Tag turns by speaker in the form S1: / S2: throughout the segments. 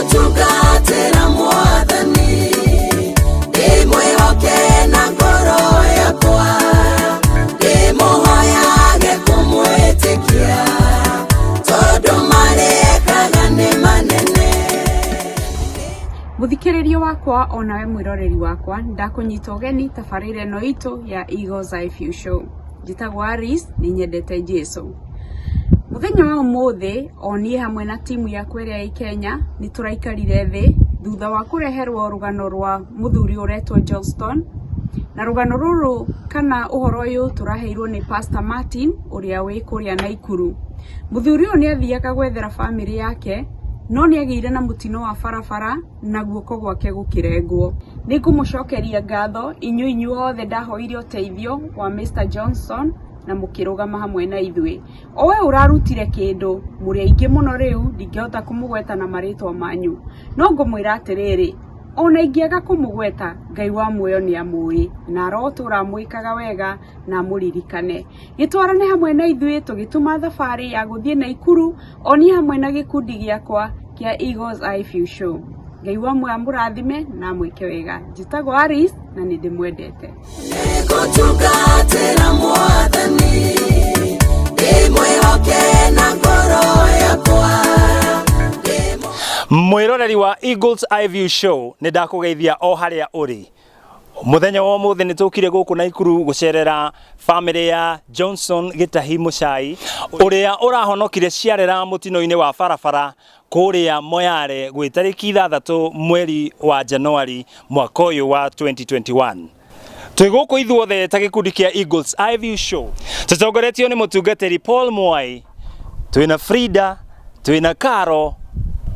S1: gutugatira mwathani ndimwihoke na ngoro yakwa ndimuhoyage kumwitikia tondu marekaga ni manene.
S2: Muthikiririo wakwa onawe mwiroreri wakwa ndakunyita ugeni tabarire no itu ya Eagles Eye View Show. Njitagwo Aris ni nyendete Jesu. Muthenya wa umuthi oni hamwe na timu ya kweria ya Kenya ni turaikarire thi thutha wa kureherwo rugano rwa muthuri uretwo Johnstone, na rugano ruru kana uhoro uyu turaheirwo ni Pastor Martin uria wi kuria Naikuru. Muthuri uyu ni athiaga gwethera family yake no ni agire na mutino wa barabara na guoko gwake gukirengwo. Nikumucokeria ngatho inyu othe ndahoire uteithio wa Mr. Johnstone na mukirugama hamwe na ithui. Owe urarutire kindu muri aingi muno riu ndingehota kumugweta na maritwa manyu, no ngumwira atiriri ona ingiaga kumugweta Ngai wa muoyo ni amui na arotura mwikaga wega na muririkane. Gitwarane hamwe na ithui tugituma thabari ya guthie Naikuru oni hamwe na gikundi giakwa kia Eagles Eye View Show. Ngai wa muoyo amurathime na mwike wega. Njitagwo Aris na ni ndimwendete.
S1: Gutugatira mwathani ndimwihoke na ngoro yakwa.
S3: Mwiroreri wa Eagles Eye View Show ni ndakugeithia o haria uri. Muthenya wa umuthi ni tukire guku Naikuru gucerera family ya Johnstone Gitahi Muchai uria urahonokire ciarera mutino-ini wa barabara kuria Moyale gwi tariki 6 mweri wa Januari mwaka uyu wa 2021. Twiguku ithuothe ta gikundi kia Eagles Eye View Show tutongoretio ni mutungatiri Paul Mwai, twina Frida, twina Karo,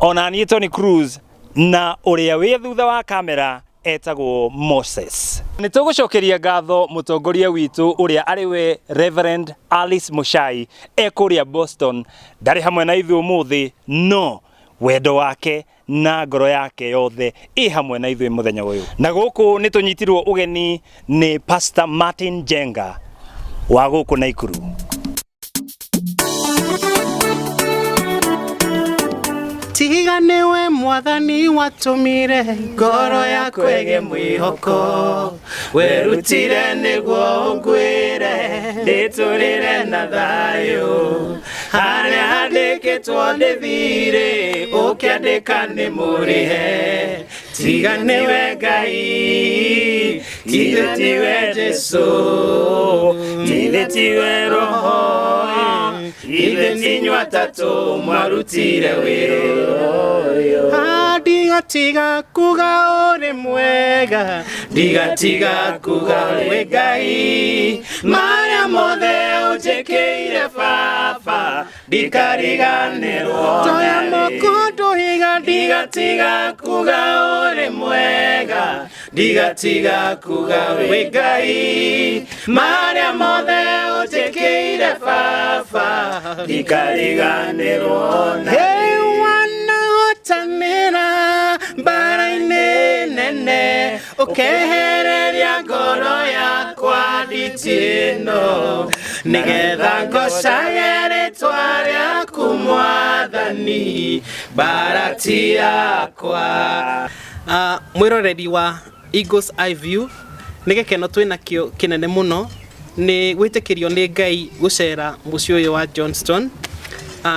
S3: ona ni Tony Cruz na uria wi thutha wa kamera etagwo Moses. Nitugucokeria ngatho mutongoria witu uria ariwe Reverend Alice Muchai ekuria Boston ndari hamwe na ithuĩ umuthi, no wendo wake na ngoro yake yothe i hamwe na ithuĩ muthenya uyu. Na guku nitunyitirwo ugeni ni Pastor Martin Jenga wa guku Naikuru.
S4: Tiganiwe mwathani watumire ngoro yakwege mwihoko werutire niguo ngwire nditurire na thayu haria handikitwo ndithire ukiandika ni murihe tiganiwe Ngai tiwe Jesu tiwe Roho inywa tatu mwarutire wiro digatiga kuga uri mwega digatiga kuga uri Ngai maria mothe ujekeire baba ndikariganirwo toya mokondo higa digatiga kuga uri mwega digatiga kuga uri Ngai maria mothe ujekeire baba ndikariganirwo Tamira baraine nene ukehereria ngoro yakwa ditino nigetha ngocagere twaria kumwathani barati yakwa. Mwiroreri wa Eagles Eye View nigekeno twina kio kinene muno ni gwitikirio ni Ngai gucera mucio uyu wa Johnstone.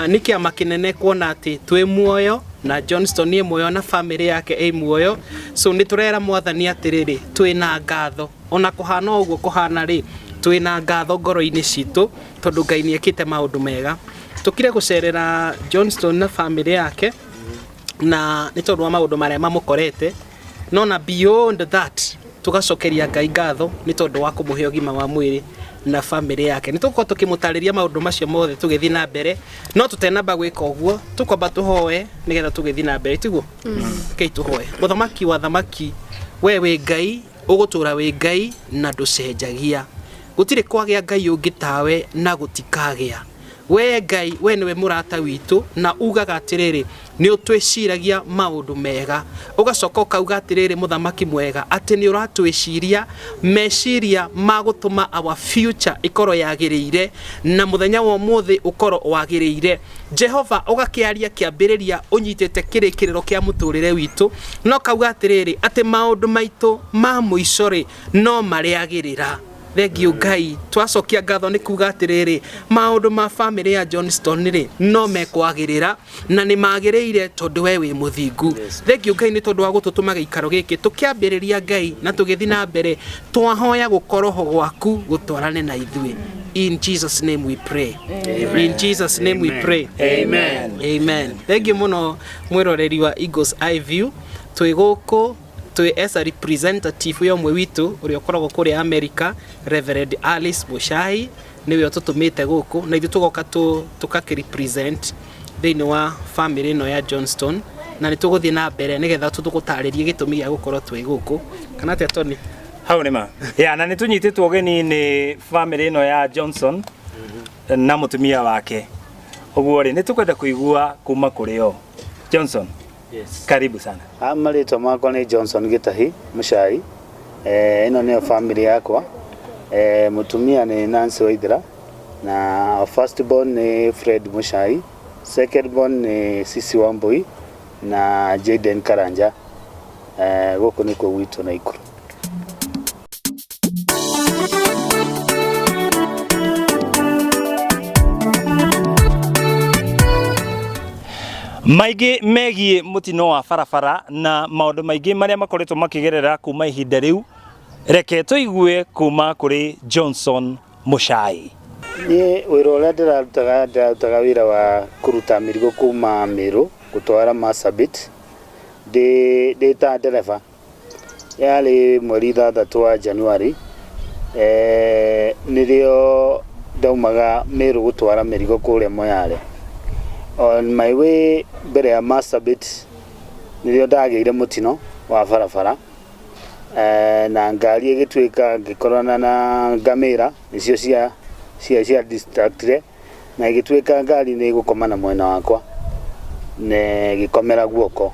S4: Nikia makinene kuona ati twi muoyo na Johnstone ni muoyo na family yake ei muoyo, so ni turera mwathani atiriri twina ngatho ona kuhana uguo kuhana ri twina ngatho ngoro-ini citu tondu Ngai ni ekite maundu mega. Tukire gucerera Johnstone na family yake na ni tondu wa maundu maria mamukorete, no na beyond that tugacokeria Ngai ngatho ni tondu wa kumuhe ugima wa mwiri na family yake. Nituko tukimutariria maundu macio mothe tugithi na mbere, no tutenamba gwika uguo tukwamba tuhoe nigetha tugithi na mbere tiguo. Kei tuhoe. Muthamaki wa thamaki wewe Ngai ugutura we Ngai na nducenjagia gutire kwagia Ngai ungi tawe na gutikagia we Ngai we niwe murata witu na ugaga atiriri ni utwiciragia maundu mega ugacoka ukauga atiriri muthamaki mwega ati ni uratwiciria meciria magutuma our future ikoro yagiriire na muthenya wa muthi ukoro wagiriire Jehova ugakiaria kiambiriria unyitete kirikiriro kia muturire witu no kauga atiriri ati maundu maitu ma muicori no mariagirira. Thank you Ngai twacokia ngatho ni kuga atiriri maundu ma family ya Johnstone ri no mekwagirira na ni magiriire tondu we wi muthingu. Thank you Ngai ni tondu wa gututuma giikaro giki tukiambiriria Ngai na tugithi na mbere twahoya gukoroho gwaku gutwarane na ithui. In Jesus name we pray. Amen. In Jesus name we pray.
S3: Amen.
S4: Amen. Thank you muno mwiroreri wa Eagles Eye View twi guku twi as a representative yo mwe witu uri okoragwo kuri America Reverend Alice Muchai niwe otutumite guku na ithu tugoka tukakirepresent thini wa family no ya Johnstone na ni tuguthie na mbere nigetha tutugutaririe gitumi ya gukorwo twi guku kana atia Tony
S3: hau nima ya na nitunyititwo geni ni family no ya Johnson na mutumia wake uguo ri nitukwenda kuigua kuma kuri o Johnson.
S5: Yes.
S3: Karibu sana.
S5: Marĩtwa makwa nĩ Johnson Gĩtahi Muchai. Ĩno nĩyo family yakwa. Mutumia nĩ Nancy Waithera na first born nĩ Fred Muchai, second born nĩ Sisi Wambui na Jaden Karanja. Gũkũ nĩkuo gwitũ Naikuru.
S3: Maigi megie mutino wa barabara na maundu maigi maria makoretwo makigerera kuma ihinda riu reke tuigue kuma kuri Johnson Muchai.
S5: Ni wĩra ũrĩa ndĩrarutaga wĩra wa kũruta mĩrigo kuma Meru gũtwara Marsabit ndĩ ta ndereba. Yarĩ mweri 6 wa Januari nĩrĩo ndaumaga Meru gũtwara mĩrigo kũrĩa Moyale. On my way mbere ya Marsabit nĩrĩo ndagĩire mutino wa barabara na ngari ĩgĩtuĩka ngĩkorana na ngamĩra nĩcio cia distractire na ĩgĩtuĩka ngari nĩ ĩgũkomana mwena wakwa na ĩgĩkomera guoko.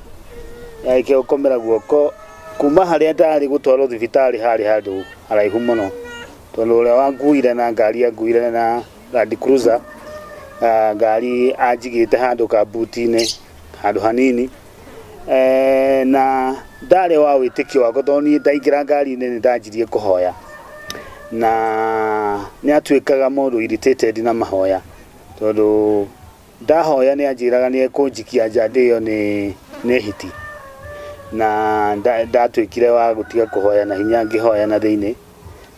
S5: Ĩgĩkomera guoko kuma harĩa ndarĩ gũtwarwo thibitarĩ harĩ handũ haraihu mũno tondũ ũrĩa wanguire na ngari yanguire na Land Cruiser ngari anjigĩte handũ kabuti-inĩ handũ hanini na ndarĩ wa wĩtĩkio wakwa tondũ niĩ ndaingĩra ngari-inĩ nĩ ndanjirie kũhoya na nĩ atuĩkaga mũndũ irritated na mahoya tondũ ndahoya nĩ anjĩraga nĩ ekũnjikia nja ndĩyo nĩ hiti na ndatuĩkire wa gũtiga kũhoya na hinya ngĩhoya na thĩinĩ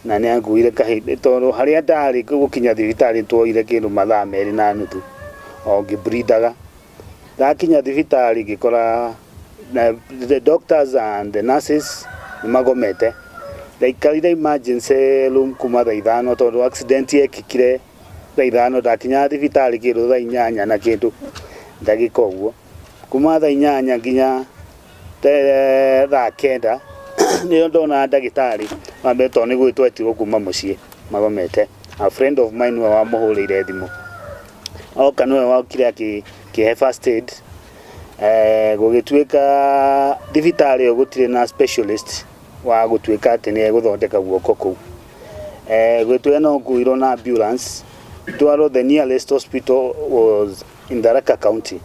S5: na nĩ anguire kahĩndĩ tondũ harĩa ndarĩ gũkinya thibitarĩ tuoire kĩndũ mathaa 2.5 o ngĩbrindaga. Ndakinya thibitarĩ ngĩkora the doctors and the nurses nĩ magomete. Ndaikarire emergency room kuma thaa 5 tondũ accident yekĩkire thaa 5. Ndakinya thibitarĩ kĩndũ thaa 8 na kĩndũ ndagĩka ũguo. Kuma thaa 8 nginya thaa 9 nĩyo ndona ndagĩtarĩ wambe tondũ nĩ gwĩtwo etirwo kuma mũciĩ magomete. A friend of mine wa mũhũrĩire thimũ oka nĩwe wokire akĩhe first aid. Gũgĩtuĩka thibitarĩ ĩyo gũtirĩ na specialist wa gũtuĩka atĩ nĩ egũthondeka guoko kũu. Gwĩtwo no nguirwo na ambulance ndwarwo the nearest hospital was in Tharaka County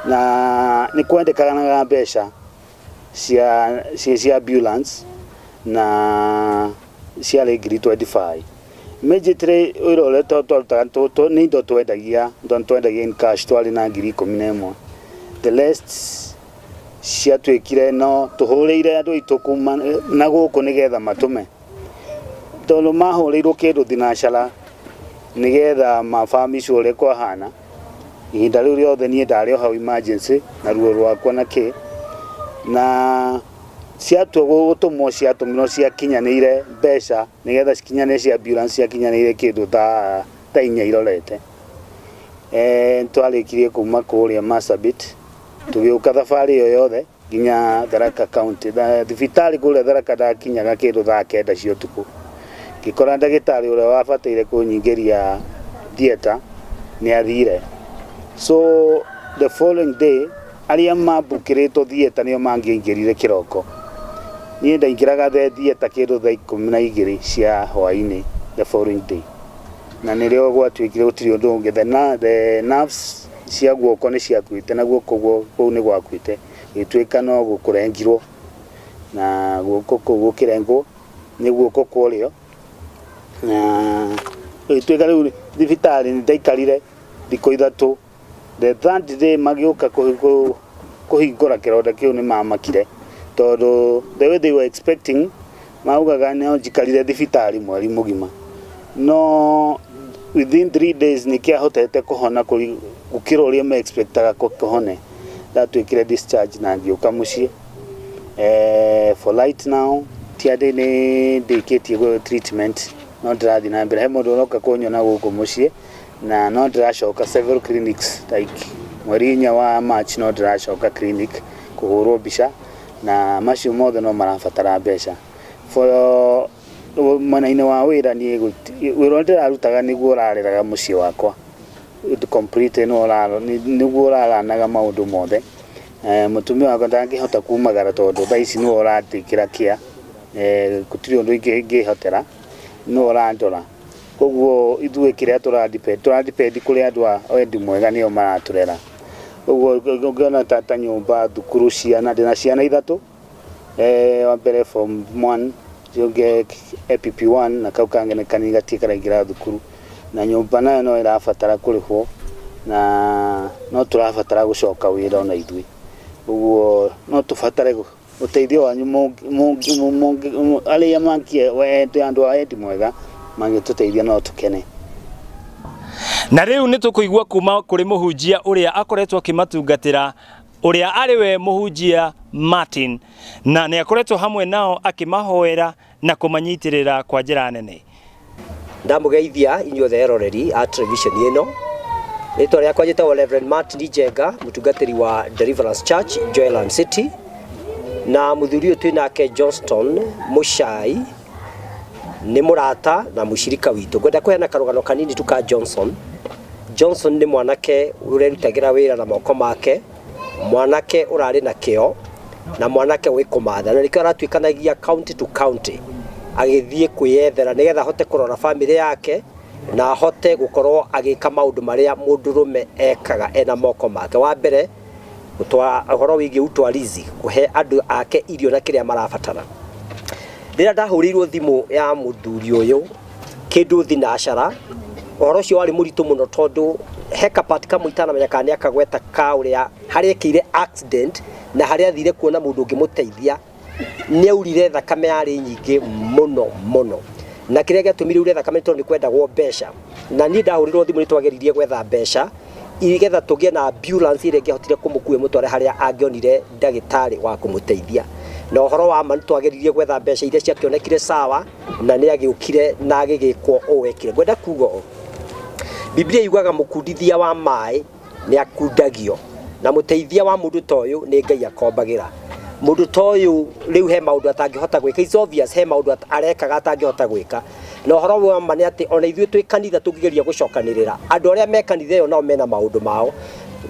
S5: na nĩ kwendekanaga mbeca cia ambulance na ciarĩ ngiri 25. Immediately wĩra ũrĩa twarutaga nĩ indo twendagia in cash twarĩ na ngiri 11. The rest ciatuĩkire no tũhũrĩire andũ aitũ kuma na gũkũ nĩgetha matũme tondũ mahũrĩirwo kĩndũ thinacara nĩgetha mabami ũrĩa kwahana. Ihinda rĩu rĩothe niĩ ndarĩ o hau emergency na ruo rwakwa na kĩ na ciatũmwo ciatũmirwo ciakinyanĩire mbeca nĩgetha cikinyanĩre cia ambulance ciakinyanĩire kĩndũ ta 4 irorete. Twarĩkirie kuma kũrĩa Marsabit tũgĩũka thabarĩ ĩyo yothe nginya Tharaka County. Thibitarĩ kũrĩa Tharaka ndakinyaga kĩndũ thaa 9 cia ũtukũ. Ngĩkora ndagĩtarĩ ũrĩa wabataire kũnyingĩria theater nĩ athire. So the following day arĩa mabukĩrĩtwo theater nĩo mangĩaingĩrire kĩroko. Niĩ ndaingĩraga theater kĩndũ thaa 12 cia hwaĩ-inĩ the following day. Na nĩrĩo gwatuĩkire gũtirĩ ũndũ ũngĩ. The nerves cia guoko nĩ ciakuĩte na guoko kũu nĩ gwakuĩte. Gĩtuĩka no gũkũrengirwo na guoko kũu gũkĩrengwo nĩ guoko kũrĩo. Na gĩtuĩka rĩu thibitarĩ nĩ ndaikarire thikũ 3. The third day magĩũka kũhingũra kĩronda kĩu nĩ mamakire tondũ the way they were expecting maugaga no njikarire thibitarĩ mweri mũgima. No within 3 days nĩ kĩahotete kũhona gũkĩra ũrĩa me expectaga kũhone. Ndatuĩkire discharge na ngĩũka mũciĩ. For light now tiade nĩ ndĩkĩtie treatment no ndĩrathiĩ na mbere. He mũndũ ũroka kũnyona gũkũ mũciĩ na no ndĩracoka several clinics like mweri 4 wa March no ndĩracoka clinic kũhũrwo mbica na macio mothe no marabatara mbeca. For mwena-inĩ wa wĩra niĩ wĩra ndĩrarutaga nĩguo ũrarĩraga mũciĩ wakwa complete nĩguo ũraranaga maũndũ mothe. Mũtumia wakwa ndangĩhota kumagara tondũ thaa ici nĩwe ũratĩkĩra kĩa. Gũtirĩ ũndũ ingĩhotera no ũrandora. Koguo ithuĩ kĩrĩa tũradepend kũrĩ andũ a wendi mwega nĩo maratũrera. Koguo ngĩona tata nyũmba thukuru ciana ndĩna ciana 3. Wa mbere form 1 jonge EPP1 na kau kangĩ nĩ kanini gatiĩ karaingĩra thukuru. Na nyũmba nayo no ĩrabatara kũrĩhwo na no tũrabatara gũcoka wĩra ona ithuĩ. Koguo no tũbatare ũteithio wanyu arĩa andũ a wendi mwega mangĩtũteithia no tũkene.
S3: Na rĩu nĩ tũkũigua kuma kũrĩ mũhunjia ũrĩa akoretwo akĩmatungatĩra ũrĩa arĩ we mũhunjia Martin na nĩ akoretwo hamwe nao akĩmahoera na kũmanyitĩrĩra kwa njĩra nene.
S6: Ndamũgeithia inyuothe eroreri a television ĩno. Rĩtwa rĩakwa njĩtagwo Reverend Martin Njenga, mũtungatĩri wa Deliverance Church Joyland City, na mũthuri ũyũ twĩ nake Johnstone Muchai nĩ mũrata na mũshirika witũ. Ngwenda kũheana karũgano kanini tuka Johnson nĩ mwanake ũrerutagĩra wĩra na moko make, mwanake ũrarĩ na kĩo na mwanake wĩ kũmatha, na nĩkĩo aratuĩkanagia county to county agĩthiĩ kwĩyethera nĩgetha ahote kũrora family yake na ahote gũkorwo agĩka maũndũ marĩa mũndũrũme ekaga ena moko make. Wa mbere ũhoro wĩgiĩ ũtwarizi, kũhe andũ ake irio na kĩrĩa marabatara. Rĩrĩa ndahũrĩirwo thimũ ya mũthuri ũyũ kĩndũ thinacara, ũhoro ũcio warĩ mũritũ mũno tondũ he kapati kamwe itanamenya kana nĩ akagweta ka ũrĩa harĩa ekĩire accident na harĩa athire kuona mũndũ ũngĩmũteithia nĩ aurire thakame yarĩ nyingĩ mũno. Na kĩrĩa gĩatũmire ure thakame tondũ nĩ kwendagwo mbeca, na niĩ ndahũrĩirwo thimũ nĩ twageririe gwetha mbeca igetha tũgĩe na ambulance ĩrĩa ĩngĩahotire kũmũkuua mũtware harĩa angĩonire ndagĩtarĩ wa kũmũteithia. Na ũhoro wa ma nĩ twageririe gwetha mbeca iria ciakĩonekire sawa na nĩ agĩũkire na agĩgĩkwo ũwekire. Ngwenda kuuga Biblia yugaga mũkundithia wa maĩ nĩ akundagio na mũteithia wa mũndũ ta ũyũ nĩ Ngai akombagĩra. Mũndũ ta ũyũ rĩu he maũndũ atangĩhota gwĩka, it's obvious he maũndũ arekaga atangĩhota gwĩka. Na ũhoro wa ma nĩ atĩ ona ithuĩ twĩ kanitha tũngĩgeria gũcokanĩrĩra, andũ arĩa me kanitha ĩyo nao mena maũndũ mao,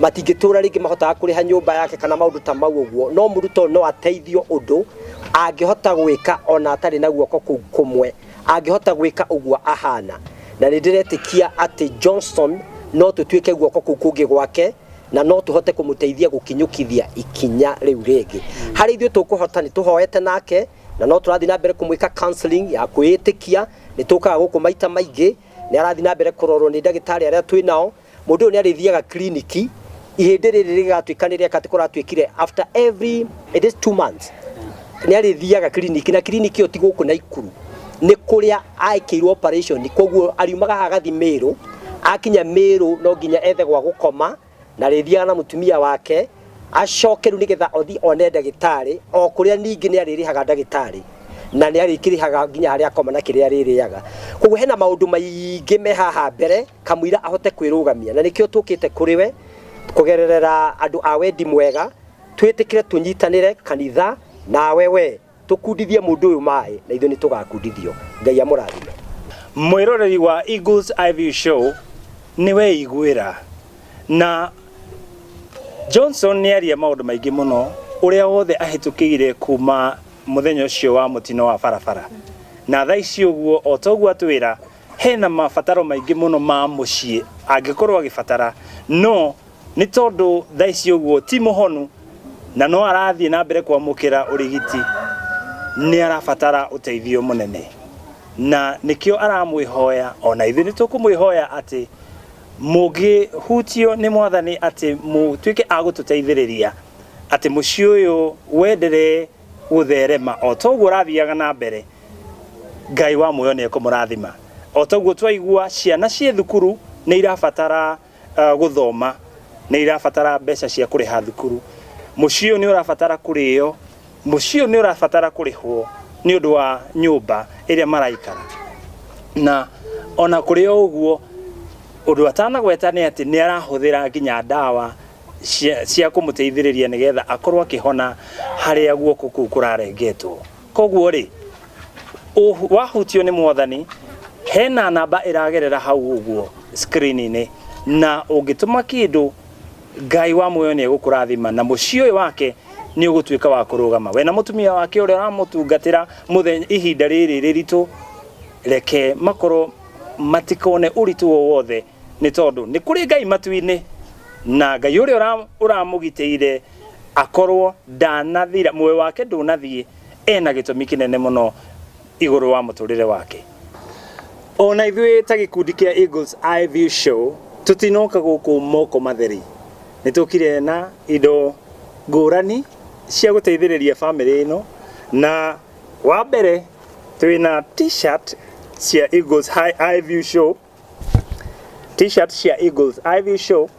S6: matingĩtũra rĩngĩ mahotaga kũrĩha nyũmba yake kana maũndũ ta mau ũguo, no mũndũ ta ũyũ no ateithio ũndũ angĩhota gwĩka ona atarĩ na guoko kũu kũmwe, angĩhota gwĩka ũguo ahana. Na nĩ ndĩretĩkia atĩ Johnstone no tũtuĩke guoko kũu kũngĩ gwake na no tũhote kũmũteithia gũkinyũkithia ikinya rĩu rĩngĩ. Harĩ ithuĩ tũkũhota nĩ tũhoete nake na no tũrathiĩ na mbere kũmwĩka counseling ya kwĩĩtĩkia. Nĩ tũkaga gũkũ maita maingĩ, nĩ arathiĩ na mbere kũrorwo nĩ ndagĩtarĩ arĩa twĩ nao. Mũndũ ũyũ nĩ arĩthiaga kliniki, ihĩndĩ rĩrĩ rĩgatuĩka nĩ rĩaka kũratuĩkire after every 2 months. Nĩ arĩthiaga kliniki, na kliniki ĩyo ti gũkũ Naikuru, nĩ kũrĩa aikĩirwo operation. Koguo ariumaga hagathi Meru, akinya Meru no nginya ethe gwa gũkoma na rĩthiaga na mũtumia wake acoke rĩu nĩgetha othi one ndagĩtarĩ, o kũrĩa ningĩ nĩ arĩrĩhaga ndagĩtarĩ na nĩ arĩkĩrĩhaga nginya harĩa akoma na kĩrĩa arĩrĩaga. Koguo hena maũndũ maingĩ me haha mbere kamũira ahote kwĩrũgamia, na nĩkĩo tũkĩte kũrĩ we kũgerera andũ a wendi mwega, twĩtĩkĩre tũnyitanĩre kanitha nawe we tũkundithie mũndũ ũyũ maĩ na ithuĩ nĩ tũgakundithio. Ngai amũrathime.
S3: Mwĩroreri wa Eagles Eye View Show, niwe igwira na Johnson ni aria maundu maingi muno uria wothe ahitukire kuma muthenya ucio wa mutino wa barabara na thaa ici uguo o toguo atwira hena mabataro maingi muno ma mucii angikorwo agibatara no ni tondu thaa ici uguo ti muhonu na no arathie na mbere kwamukira urigiti ni arabatara uteithio munene na nikio aramwihoya ona ithu nitukumuihoya ati mugi hutio ni mwathani ati mutwike agututeithiriria ati mucii uyu wendere gutherema o toguo rathiaga na mbere Ngai wa muoyo ni ekumurathima o toguo twaigua ciana cie thukuru ni irabatara guthoma ni irabatara mbeca cia kuriha thukuru mucii uyu ni urabatara kurio mucii uyu ni urabatara kurihwo ni undu wa nyumba iria maraikara na ona kurio uguo undu atanagweta ni ati ni arahuthira nginya dawa cia kumuteithiriria nigetha akorwo akihona haria guoko kuu kurarengetwo koguo ri wahutio ni mwathani hena namba iragerera hau uguo screen-ini na ungituma kindu Ngai wa muoyo ni egukurathima na mucii uyu wake ni ugutwika wa kurugama we na mutumia wake uria aramutungatira muthenya ihinda riri riritu reke makoro matikone uritu wothe ni tondu ni kuri Ngai matu-ini na Ngai uria uramugiteire akorwo ndanathira muoyo wake ndunathie ena gitumi kinene muno iguru wa muturire wake ona ithuĩ ta gikundi kia Eagles Eye View Show tutinoka guku moko matheri nitukire na indo ngurani cia guteithiriria family ino na wa mbere twina t-shirt cia Eagles Eye View Show t-shirt cia Eagles Eye View Show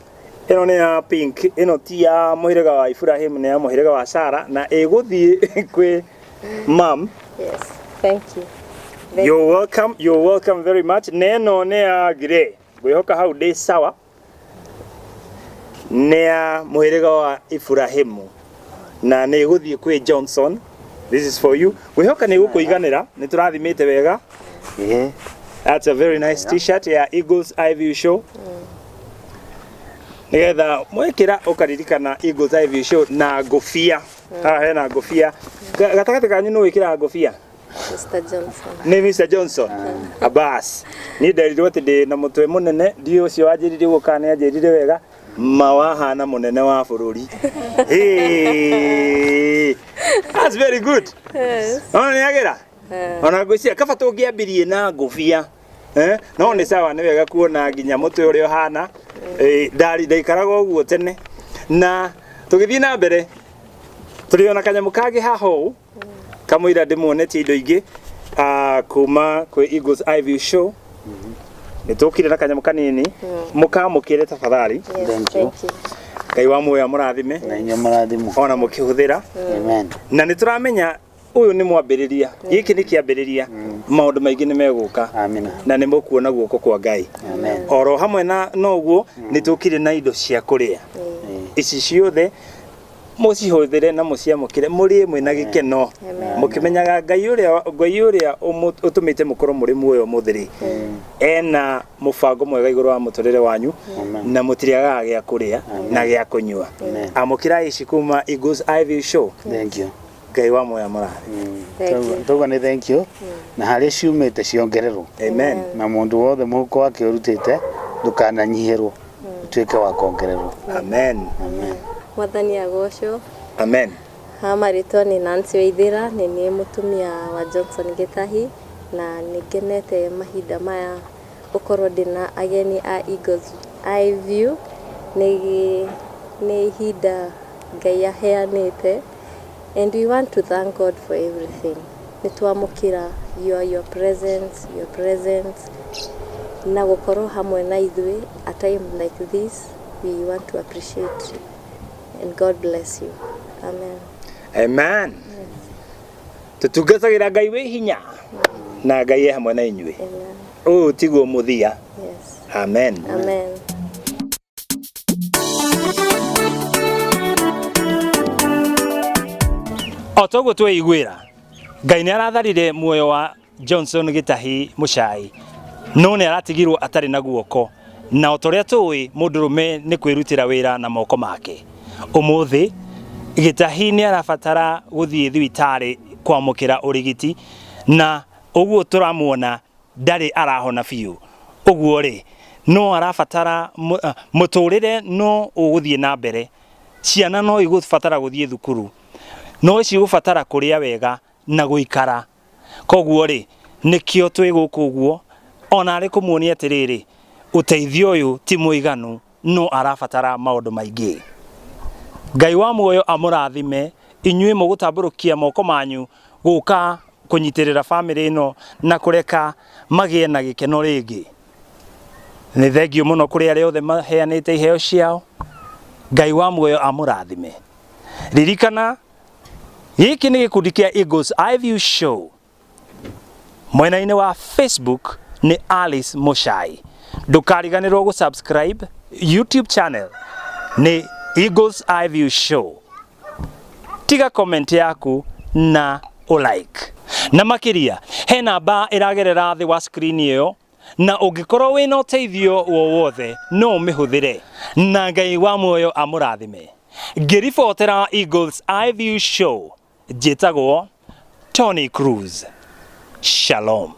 S3: ino ni ya pink ino ti ya muhirega wa Ibrahim ni ya muhirega wa Sarah na iguthie kwi mam.
S7: Yes, thank you.
S3: You're welcome very much. Neno ne ya grey. Gwihoka hau ndi sawa. Ne ya muhirega wa Ibrahimu. Na ne guthie kwi Johnstone. This is for you. Gwihoka ni gukuiganira, ni turathimite wega.
S5: Yeah.
S3: That's a very nice t-shirt ya Eagles Eye View Show. Nigetha mwekira ukaririkana Eagles Eye View Show na ngofia. Hena ngofia. Gatagati kanyu no wikira ngofia.
S7: Mr. Johnson.
S3: Ni Mr. Johnson. Abas. Ni nderirwo ati ndi na mutwe munene ndi ucio wanjirire gukana anjirire wega mawahana munene wa bururi. Hey. That's very good.
S7: Yes.
S3: Ona ni agira? Ona ngwiciria kaba tungiambirie na ngofia. No ni sawa ni wega kuona nginya mutwe uria hana. Ndaikaraga uguo tene. Na tugithii na mbere turiona kanyamu kage haho kamwira ndimuonetie indo ingi kuma kwi Eagles Eye View Show nitukire na kanyamu kanini mukamukire tafadhali.
S7: Yes, thank you.
S3: Ngai wa muoyo murathime
S5: Na inyo murathimo
S3: ona mukihuthira.
S5: Amen.
S3: Na nituramenya uyu ni mwambiriria giki ni kiambiriria maundu maingi ni meguka.
S5: Amina.
S3: Na ni mukuona guoko kwa Ngai.
S5: Amen.
S3: Oro hamwe na noguo nitukire na indo cia kuria ici ciothe mucihuthire na muciamukire muri mwe na gikeno mukimenyaga Ngai uria utumite mukoro muri muoyo muthiri ena mubango mwega iguru wa muturire wanyu na mutiriaga gya kuria na gya kunyua amukira ici kuma Eagles Eye View Show.
S5: Thank you.
S3: Ngai wa muoyo murathi.
S5: Toga ni thank you. Na hari ciumite ciongererwo.
S3: Amen.
S5: Na mundu wothe muhuko wake urutite ndukananyihirwo tuike wa kongererwo.
S3: Amen.
S5: Amen.
S7: Mwathani agocwo.
S3: Amen.
S7: Marĩtwa nĩ Nancy Waithĩra, nĩ mũtumia wa Johnson Gĩtahi na nĩngenete mahinda maya gũkorwo ndĩna ageni a Eagles Eye View. Nĩ ihinda Ngai aheanĩte and we want to thank God for everything. Nĩtwamũkĩra your presence na gũkorwo hamwe na ithuĩ a time like this. We want to appreciate you and God bless you. Amen.
S3: Amen. Tutungathagira Ngai wi hinya na Ngai hamwe na inyuĩ.
S7: Amen.
S3: Tiguo muthia.
S7: Yes.
S3: Amen.
S7: Amen.
S3: Otoguo tweiguira Ngai nĩ aratharire muoyo wa Johnson Gĩtahi Mũchai no nĩ aratigirwo atarĩ na guoko na otoria tui mundurume ni kwirutira wira na moko make. Umuthi Gitahi ni arabatara guthie thibitari kwamukira urigiti na uguo turamuona ndari arahona biu. Uguo ri no arabatara muturire no uguthie na mbere. Ciana no igubatara guthie thukuru, no cigubatara kuria wega na guikara. Koguo ri nikio twi guku uguo ona ari kumuonia atiriri uteithio uyu ti muiganu, no arabatara maundu maingi. Ngai wa muoyo amurathime inyuĩ mugutamburukia moko manyu guka kunyitirira family ino na kureka magie na gikeno ringi. Ni thengio muno kuri aria othe maheanite iheo ciao. Ngai wa muoyo amurathime. Ririkana giki ni gikundi kia Eagles Eye View Show. Mwena-ini wa Facebook ni Alice Muchai. Ndukariganirwo gu subscribe YouTube channel ni Eagles Eye View Show. Tiga comment yaku na like. Na makiria he namba iragerera thi wa screen iyo, na ungikorwo wina uteithio wowothe no mihuthire. Na Ngai wa muoyo amurathime. Ngiribotera Eagles Eye View Show, njitagwo Tony Cruz. Shalom.